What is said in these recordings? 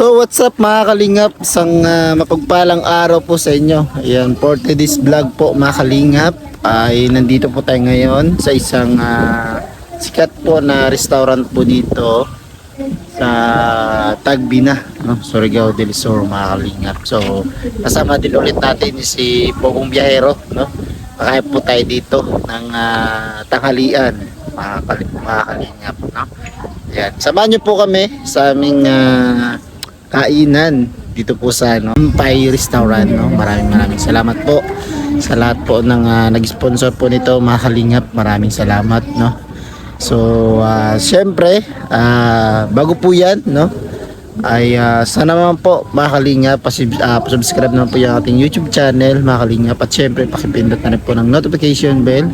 So what's up mga kalingap, isang mapagpalang araw po sa inyo. Ayan, for today's vlog po mga kalingap, ay nandito po tayo ngayon sa isang sikat po na restaurant po dito sa Tagbina, no? Surigao del Sur mga kalingap. So kasama din ulit natin si Pogong Biyahero, no? Kakain po tayo dito ng tanghalian mga kalingap, no? Ayan, samahan nyo po kami sa aming kainan dito po sa Empire Restaurant, no? Maraming salamat po sa lahat po ng nag-sponsor po nito mga kalingap. Maraming salamat, no? So syempre bago po yan, no, ay sana naman po mga kalingap subscribe naman po yung ating YouTube channel mga kalingap, at syempre pakipindot na rin po ng notification bell.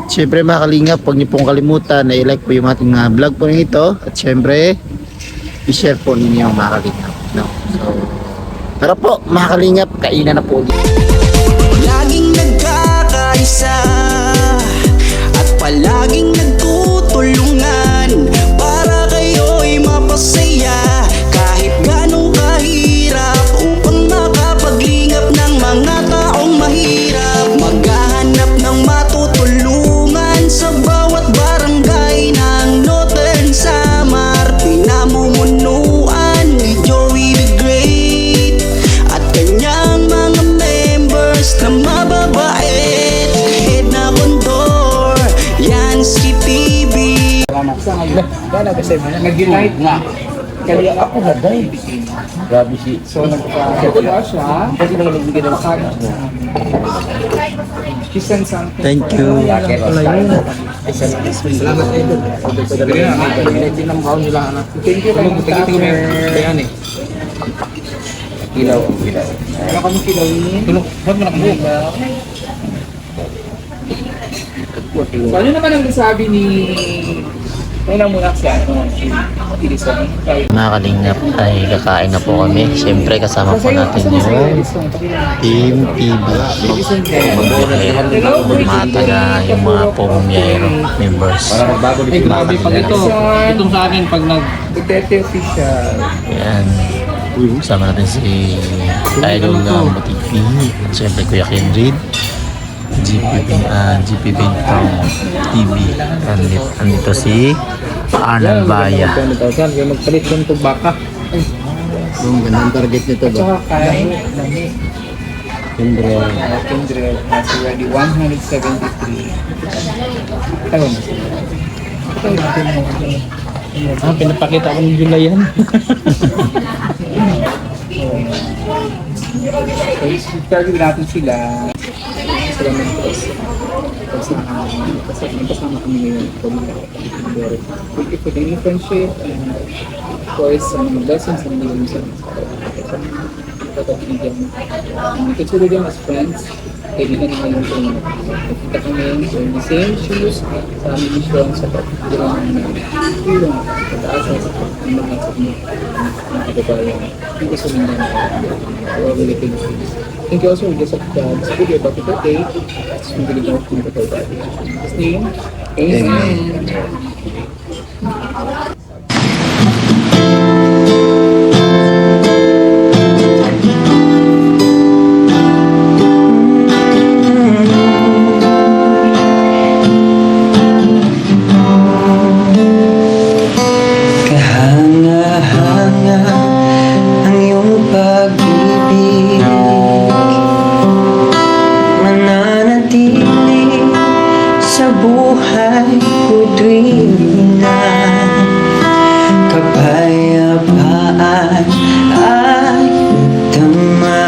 Syempre mga kalingap, huwag niyo pong kalimutan na i-like po yung ating vlog po nito, at syempre i-share po ninyo mga kalingap, no? So tara po mga kalingap, kainan na po ulit. Laging nagkakaisa at palaging nagtutulungan para kayo'y mapasaya kahit ganong kahirap, upang makapaglingap ng mga taong mahirap. Maghahanap ng matutulungan sa bawat barangay ng Northern Samar. Pinamumunuan ni Joey the Great at kanyang mga members na mababait. Head na kondor, Yansky TV. Salamat sa ngayon. Dala kasi nag-unite nga. Kaya ako haday. Grabe si. So nagpa-kaya siya. Kasi nang nagbigay ng makain. She sent something. Thank you. Salamat kayo. Pagdating ng baon nila anak. Thank you kayo. Tingin mo yan eh. Kilaw. Wala kami kilawin. Tulog. Ba't mo nakabuhok? So ano naman ang nasabi ni... Kailan muna siya, Edison. Mga kalingap, ay kakain na po kami. Siyempre kasama po natin yung Team TV. Mga taga yung mga Pogong Biyahero members. Ay, grabe pag ito. Itong sa akin pag nag-detective official. Ayan. Kasama natin si Idol Motivi. Siyempre Kuya Kendrid. GP Bentong TV. Andito si Arnold Baya. Kaya magpalit yung baka. Yung gandang target nito ba? Tsaka kay Lami. Kendred. Kindred has already 173. Tayo na sila. Ito natin mo. Pinapakita ko ng July yan. Target natin sila. Salamat po kasama kami ngayon. Thank you for the friendship and of course sa mga blessings na naging sa kapatid. Consider them as friends. Kaibigan naman yung kung nakita kami so in the same shoes sa aming mission sa pagkakirang tulong pag-aasa sa pagkakirang sa mga kababayan. Thank you so much. Really thank you. Thank you also for this video about the birthday. It's really going to be the birthday. In His name, Amen. Kahanga-hanga ang iyong pag-ibig, mananatili sa buhay ko tuwing na kapayapaan ay nagdama.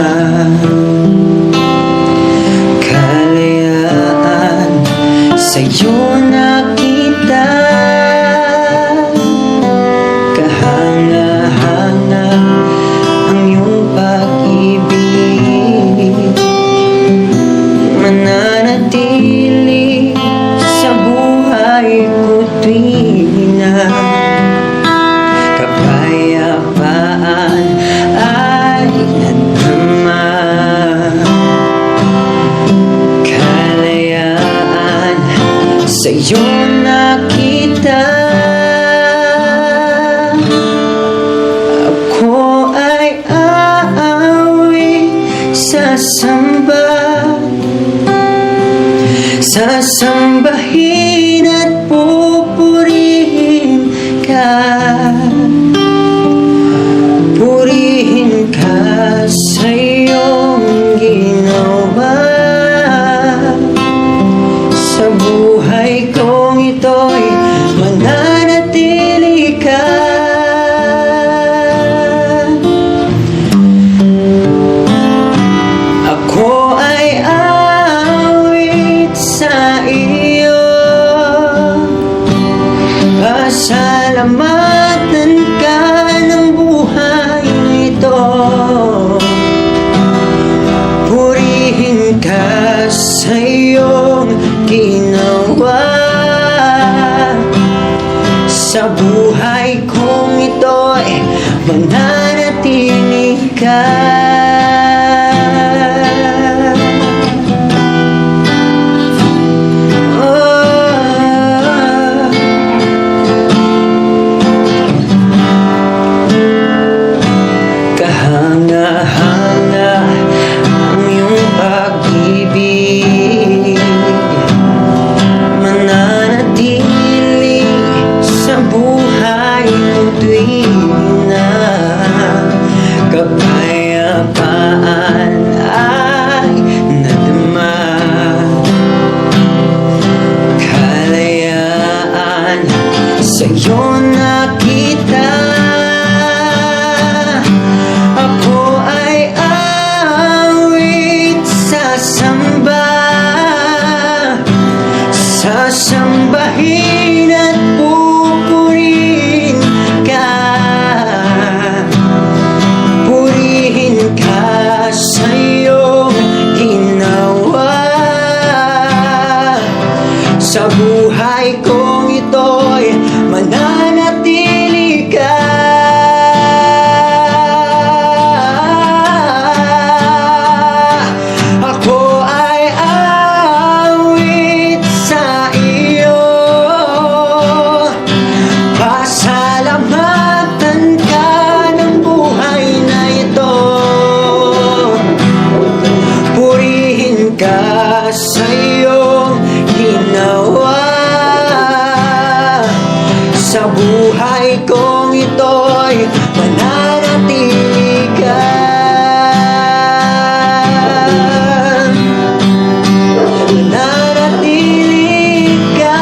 Kalayaan sa'yo nakita. Kahanga-hanga ang iyong pag-ibig, mananatili sa buhay ko tuwing na kapayapaan ay nadama. Kalayaan sa'yo nakita. Ako ay sasambahin at pupurihin ka. Purihin ka sa iyong ginawa. Sa buhay kong ito'y mananatili ka. Ako ay awit sa iyo. Pasalamatan ka ng buhay ito. Purihin ka sa iyong ginawa. Sa buhay kong ito'y mananatili ka. Kahanga-hanga ang iyong pag-ibig, mananatili sa buhay ko tuwing na kapayapaan ay nadama. Kalayaan sa iyo nakita. Ako ay awit sasamba, sasambahin at pupurihin ka. Purihin ka sa iyong ginawa. Sa buhay kong ito'y mananatili ka. Ako ay awit sa iyo. Pasalamatan ka ng buhay na ito. Purihin ka sa iyong ginawa. Sa buhay kong ito'y mananatili ka. Mananatili ka.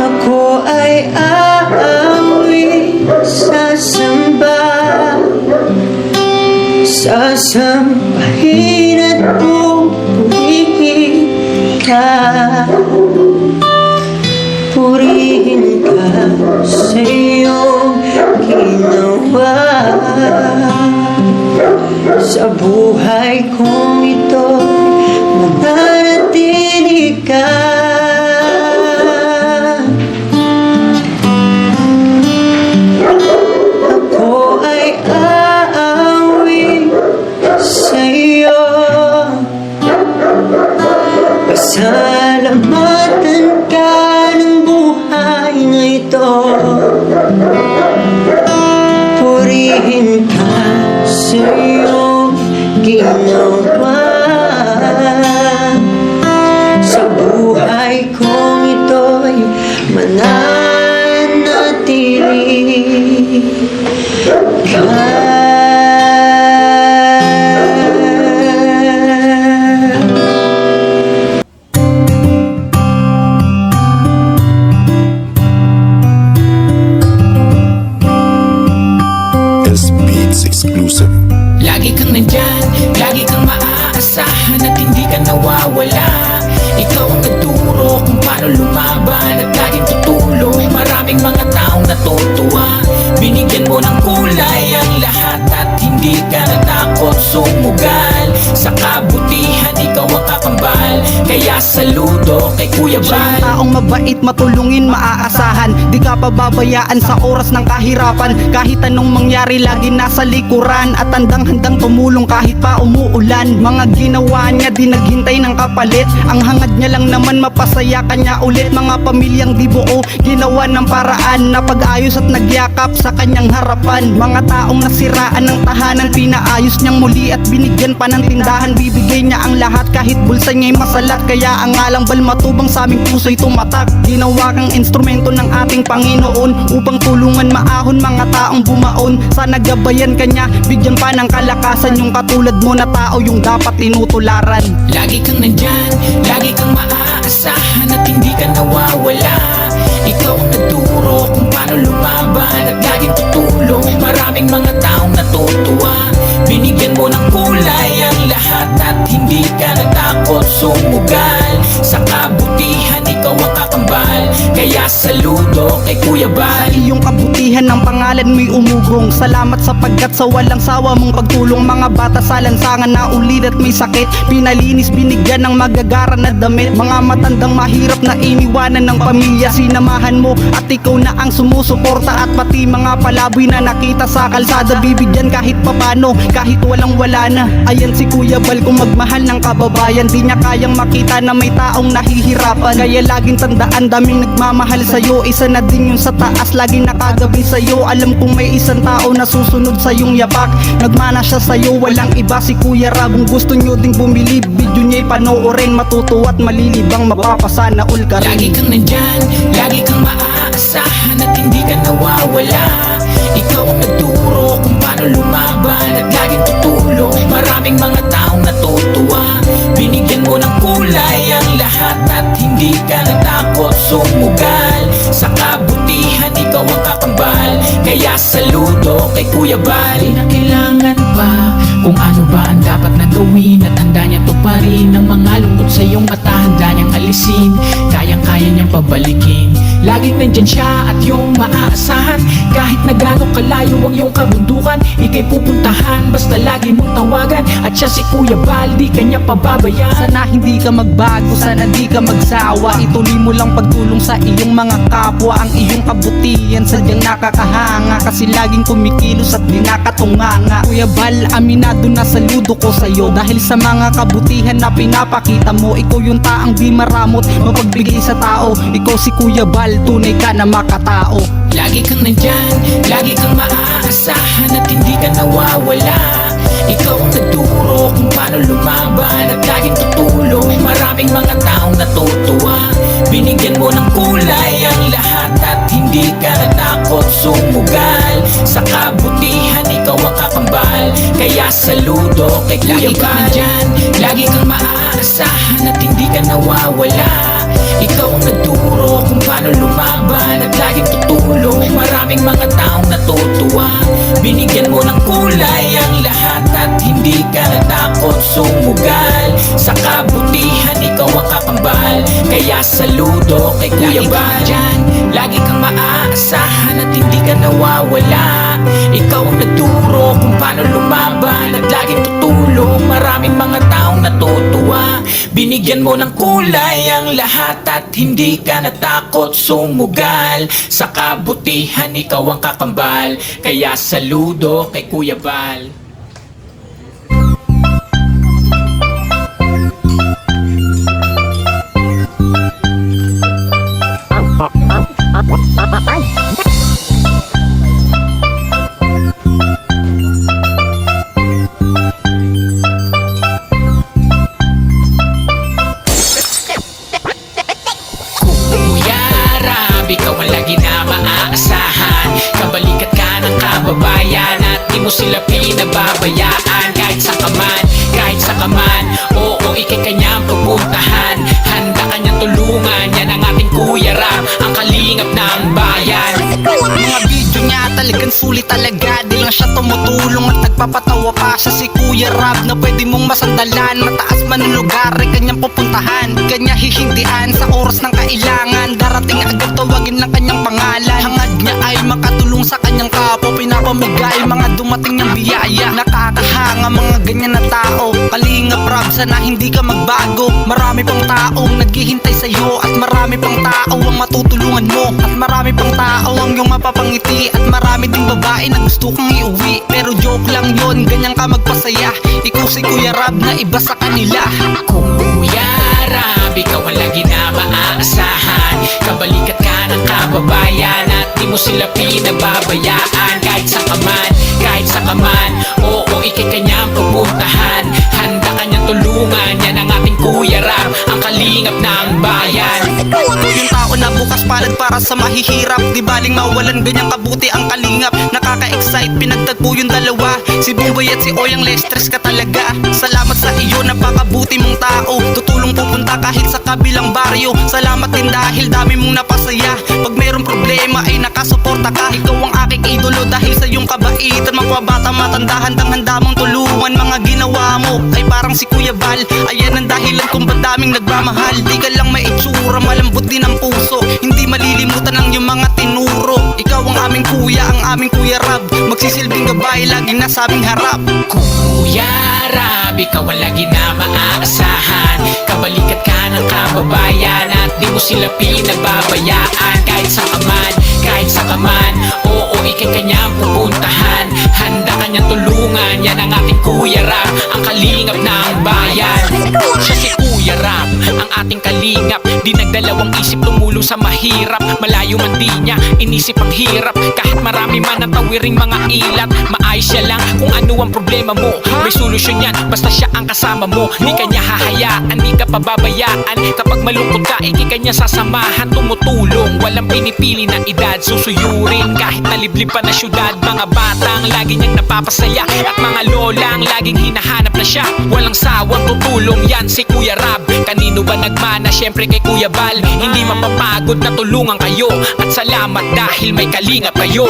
Ako ay aawi sasamba, sasambahin at pupurihin ka. Purihin ka sa iyong ginawa. Sa buhay kong ito mananatili ka. Ako ay aawi sa iyo. Pasalamatan ka ng buhay na ito. Purihin ka sa iyong ginawa. Sa buhay kong ito'y mananatili ka. S Beats exclusive. Lagi kang nandyan, lagi kang maaasahan at hindi ka nawawala. Ikaw ang nagturo kung paano lumaban at laging tutulong. Maraming mga taong natutuwa, binigyan mo ng kulay ang lahat at hindi ka natakot sumugal. Sa kabutihan, ikaw ang kakambal. sumugal. Kaya saludo kay Kuya Bal. Taong mabait, matulungin, maaasahan. Di ka pababayaan sa oras ng kahirapan. Kahit anong mangyari, lagi nasa likuran. At handang-handang tumulong kahit pa umuulan. Mga ginawa niya, di naghintay ng kapalit. Ang hangad niya lang naman, mapasaya kanya ulit. Mga pamilyang di buo, ginawa ng paraan na pag-ayos at nagyakap sa kanyang harapan. Mga taong nasiraan ng tahanan, pinaayos niyang muli at binigyan pa ng tindahan. Bibigay niya ang lahat kahit bulsa niya'y masalat. Kaya ang ngalang Bal matubang sa aming puso'y tumatak. Ginawa kang instrumento ng ating Panginoon upang tulungan maahon mga taong bumaon. Sana gabayan kanya, bigyan pa ng kalakasan. Yung katulad mo na tao yung dapat tinutularan. Lagi kang nandyan, lagi kang maaasahan at hindi ka nawawala. Ikaw ang nagturo kung paano lumaban at laging tutulong. Maraming mga taong natutuwa, binigyan mo ng kulay ang lahat at hindi ka natakot sumugal. Sa kabutihan, ikaw ang kakambal. Kaya saludo kay Kuya Bal. Iyong kabutihan ng pangalan mo'y umugong. Salamat sapagkat sa walang sawa mong pagtulong. Mga bata sa lansangan na ulid at may sakit, pinalinis, binigyan ng magagara na damit. Mga matandang mahirap na iniwanan ng pamilya, sinamahan mo at ikaw na ang sumusuporta. At pati mga palaboy na nakita sa kalsada, bibigyan kahit papano, kahit walang wala na. Ayan si Kuya Bal, kung magmahal ng kababayan, di niya kayang makita na may taong nahihirapan. Kaya laging tandaan, daming nagmamahal sa'yo. Isa na din yun sa taas, laging nakagabi sa'yo. Alam kong may isang tao na susunod sa iyong yapak. Nagmana siya sa'yo, walang iba si Kuya Rab. Kung gusto nyo ding bumili, video niya'y panoorin. Matutuwa at malilibang, mapapasana all ka rin. Lagi kang nandyan, lagi kang maaasahan at hindi ka nawawala. Ikaw ang nagturo kung paano lumaban at laging tutulong. Maraming mga taong natutuwa, binigyan mo ng kulay ang lahat at hindi ka natakot sumugal. Sa kabutihan, ikaw ang kakambal. Kaya saludo kay Kuya Bal. Di na kailangan pa kung ano ba ang dapat na gawin at handa niya tuparin. Ang mga lungkot sa iyong mata, handa niyang alisin. Kayang-kaya niyang pabalikin. Laging nandyan siya at iyong maaasahan. Kahit na gano'ng kalayo ang iyong kabundukan, ika'y pupuntahan, basta lagi mong tawagan. At siya si Kuya Bal, di kanya pababayaan. Sana hindi ka magbago, sana di ka magsawa. Ituloy mo lang pagtulong sa iyong mga kapwa. Ang iyong kabutihan sadyang nakakahanga, kasi laging kumikilos at di nakatunganga. Kuya Bal, aminado na saludo ko sa'yo, dahil sa mga kabutihan na pinapakita mo. Ikaw yung taang di maramot, mapagbigay sa tao. Ikaw si Kuya Bal, tunay ka na makatao. Lagi kang nandyan, lagi kang maaasahan at hindi ka nawawala. Ikaw ang nagturo kung paano lumaban at laging tutulong. Maraming mga taong natutuwa, binigyan mo ng kulay ang lahat at hindi ka natakot sumugal. Sa kabutihan, ikaw ang kakambal. Kaya saludo kay Kuya Bal. Lagi kang nandyan, lagi kang maaasahan at hindi ka nawawala. Ikaw ang nagturo kung paano lumaban at laging tutulong. Maraming mga taong natutuwa, binigyan mo ng kulay ang lahat at hindi ka natakot sumugal. Sa kabutihan, ikaw ang kakambal. Kaya saludo kay Kuya Bal. Lagi kang maaasahan at hindi ka nawawala. Ikaw ang nagturo kung paano lumaban at laging tutulong. Maraming mga taong natutuwa, binigyan mo ng kulay ang lahat at hindi ka natakot sumugal. Sa kabutihan, ikaw ang kakambal. Kaya saludo kay Kuya Bal. Ikaw ang lagi na maaasahan, kabalikat ka ng kababayan at di mo sila pinababayaan. Kahit sa kaman, oo, ikay kanyang pupuntahan. Handa kanyang tulungan, yan ang ating Kuya Rab, ang kalingap ng bayan. Mga video niya talagang sulit talaga, di lang siya tumutulong at nagpapatawa pa siya. Si Kuya Rab na pwede mong masandalan, mataas man ang lugar ay kanyang pupuntahan. Kanya hihindian sa oras ng kailangan, darating agad tawagin lang kanyang pangalan. Hangad niya ay makatulong sa kanyang kapwa, pinapamigay mga dumating niyang biyaya. Nakakahanga mga ganyan na tao, kalingap Rab, sana hindi ka magbago. Marami pang taong naghihintay sa'yo, at marami pang tao ang matutulungan mo, at marami pang tao ang iyong mapapangiti, at marami ding babae na gusto kang iuwi. Pero joke lang yon, ganyan ka magpasaya. Ikaw si Kuya Rab na iba sa kanila. Kuya Rab, ikaw ang lagi na maaasahan. Kabalikat ka ng kababayan, at di mo sila pinababayaan. Kahit sa kaman, kahit sa kaman, oo, ikay kanyang pupuntahan. Handa kanyang tulungan, yan ang ating Kuya Rab, ang kalingap ng bayan. Ito yung tao na bukas palad para sa mahihirap. Di baling mawalan ganyang kabuti ang kalingap. Nakaka-excite, pinagtagpo yung dalawa, si Buboy at si Oyang Lestres ka talaga. Salamat sa iyo, napakabuti mong tao. Tutulong pupunta kahit sa kabilang baryo. Salamat din dahil dami mong napasaya. Pag mayroong problema ay nakasuporta ka. Ikaw ang aking idolo dahil sa iyong kabaitan. Mapabata matanda, handang-handa mong tulungan. Mga ginawa mo ay parang si Kuya Bal. Ayan ang dahilan kung ba't daming nagmamahal. Di ka lang may itsura, malambot din ang puso. Hindi malilimutan ang iyong mga tinuro. Ikaw ang aming kuya, ang aming Kuya Rab. Magsisilbing gabay, laging nasa aming harap. Kuya Rab, ikaw ang lagi na maaasahan. Kabalikat ka ng kababayan, at di mo sila pinababayaan. Kahit sa kaman, kahit sa kaman, oo, ikay kanyang pupuntahan. Handa kanyang tulungan, yan ang ating Kuya Rab, ang kalingap ng bayan. Siya si Kuya Rab, ang ating kalingap. Di nagdalawang isip tumulong sa mahirap. Malayo man di niya inisip ang hirap. Kahit marami man ang tawiring mga ilat, maayos siya lang kung ano ang problema mo. May solusyon yan, basta siya ang kasama mo. Di kanya hahayaan, di ka pababayaan. Kapag malungkot ka, kanya sasamahan. Tumutulong, walang pinipili na edad. Susuyurin kahit naliblib pa na syudad. Mga batang lagi niyang napapasaya, at mga lolang laging hinahanap na siya. Walang sawang tutulong yan si Kuya Rab. Kanino ba nagmana? Syempre kay Kuya Bal. Hindi mapapagod na tulungan kayo, at salamat dahil may kalingap kayo.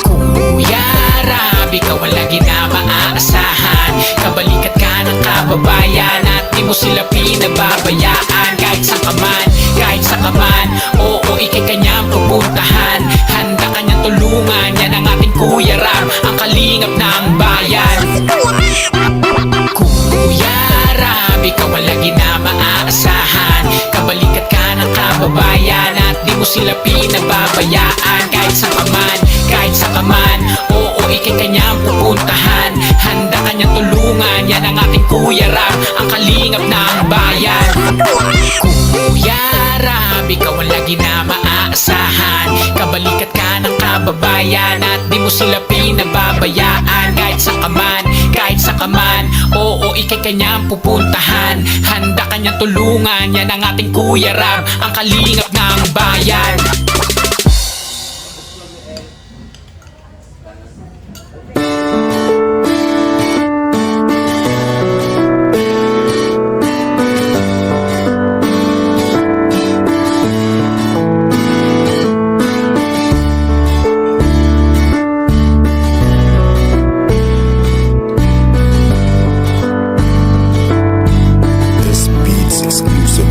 Kuya Rab, ikaw ang lagi na maaasahan. Kabalikat ka ng kababayan, at di mo sila pinababayaan. Kahit sa kaman, kahit sa kaman, oo, ikay kanyang pupuntahan. Handa kanyang tulungan, yan ang ating Kuya Rab, ang kalingap ng bayan. Kuya Rab, ikaw ang lagi na maaasahan. Kabalikat ka ng kababayan, at di mo sila pinababayaan. Kahit sa kaman, kahit sa kaman, oo, ikay kanyang pupuntahan. Handa kanyang tulungan, yan ang ating Kuya Rab, ang kalingap ng bayan. Kuya Rab, ikaw ang lagi na maaasahan. Kabalikat ka ng kababayan, at di mo sila pinababayaan. Kahit sa kaman, kahit sa kaman, oo, ikay kanyang pupuntahan. Handa kanyang tulungan, yan ang ating Kuya Rab, ang kalingap ng bayan. This beats exclusive.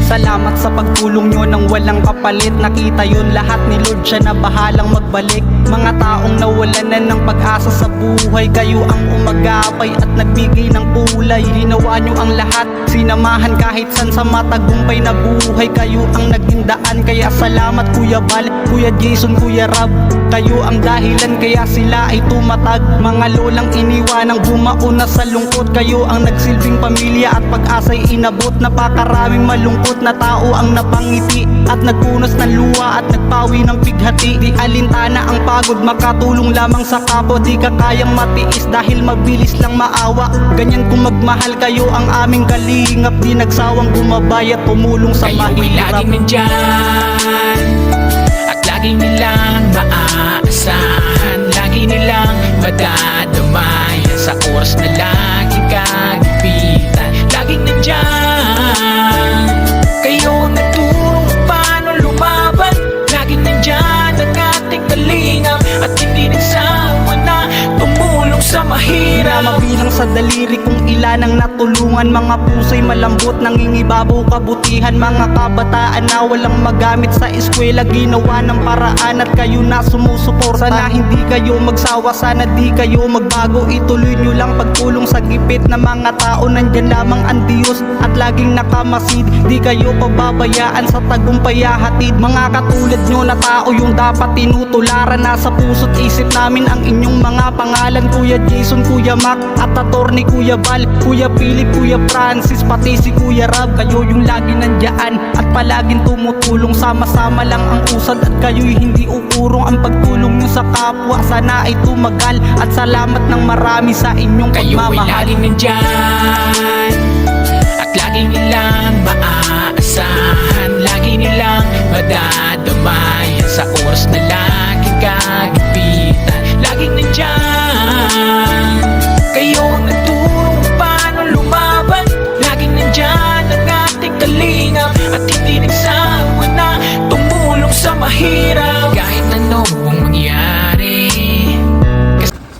Salamat sa pagtulong nyo ng walang kapalit. Nakita yun lahat ni Lord, siya na bahalang magbalik. Mga taong nawalan na ng pag-asa sa buhay, kayo ang umagapay at nagbigay ng kulay. Ginawa nyo ang lahat, sinamahan kahit san sa matagumpay na buhay. Kayo ang naging daan, kaya salamat Kuya Bal, Kuya Jason, Kuya Rab. Kayo ang dahilan kaya sila ay tumatag. Mga lolang iniwanang bumaon na sa lungkot. Kayo ang nagsilbing pamilya at pag-asa'y inabot. Napakaraming malungkot na tao ang napangiti, at nagpunos ng luha at nagpawi ng bighati. Di alintana ang pagod, makatulong lamang sa kapwa. Di ka kayang matiis dahil mabilis lang maawa. Ganyan kung magmahal kayo ang aming kalingap. Di nagsawang gumabay at tumulong sa Kayo ay mahirap. laging nandyan, at lagi nilang maaasahan. Lagi nilang madadamay sa oras na laging kagipitan. Laging nandyan, kayo ang nagturo kung paano lumaban. Laging nandyan ang ating kalingap, at hindi nagsawa na tumulong sa mahirap. Mabilang sa daliri kung ilan ang natulungan. Mga puso'y malambot, nangingibabaw kabuti kababaihan, mga kabataan na walang magamit sa eskwela. Ginawa ng paraan at kayo na sumusuporta. Sana hindi kayo magsawa, sana di kayo magbago. Ituloy nyo lang pagtulong sa gipit na mga tao. Nandyan lamang ang Diyos at laging nakamasid. Di kayo pababayaan sa tagumpay hatid. Mga katulad nyo na tao yung dapat tinutularan. Nasa puso't isip namin ang inyong mga pangalan. Kuya Jason, Kuya Mac at Attorney Kuya Val, Kuya Philip, Kuya Francis, pati si Kuya Rab. Kayo yung lagi nandyan at palaging tumutulong. Sama-sama lang ang usad at kayo'y hindi uurong. Ang pagtulong nyo sa kapwa sana ay tumagal. At salamat ng marami sa inyong Kayo ay pagmamahal. laging nandyan at lagi nilang maaasahan. Lagi nilang madadamayan sa oras na laging kagipitan. Laging nandyan, kayo ang nagturo kung paano lumaban. Laging nandyan ang ating kalingap at hindi nagsawa na tumulong sa mahirap. Kahit ano ang mangyari.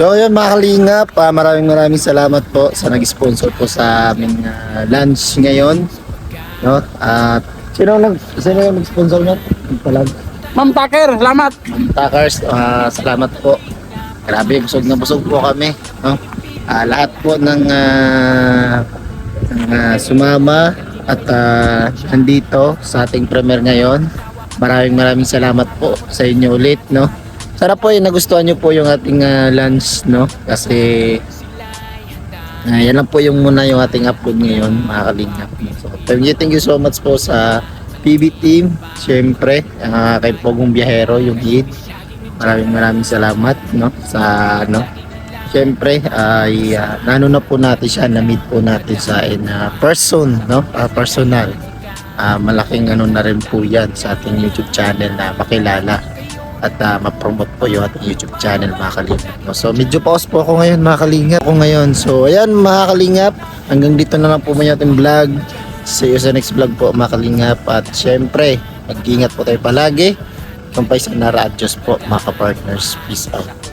So yun mga kalingap, maraming salamat po sa nag-sponsor po sa aming lunch ngayon, no? At sino yung nag-sponsor nyo? Palag. Ma'am Tucker, salamat. Takers, salamat po. Grabe, busog na busog po kami, no? Lahat po ng sumama at nandito sa ating premiere ngayon. Maraming salamat po sa inyo ulit, no? Sana po nagustuhan nyo po yung ating lunch, no? Kasi yan lang po yung muna yung ating upload ngayon, mga kalingap. So, thank you so much po sa PB team, syempre, kay Pogong Biyahero, yung lead. Maraming salamat, no? Sa syempre ay nano na po natin siya, na-meet po natin sa person, no? Personal. Malaking na rin po yan sa ating YouTube channel na makilala at ma-promote po yung ating YouTube channel, mga kalingap, no? So medyo pause po ako ngayon, mga kalingap. So ayan mga kalingap, hanggang dito na lang po muna ating vlog. See you sa next vlog po, mga kalingap. At syempre, mag-ingat po tayo palagi. Kumpay sa Nara at Diyos po, mga ka-partners. Peace out.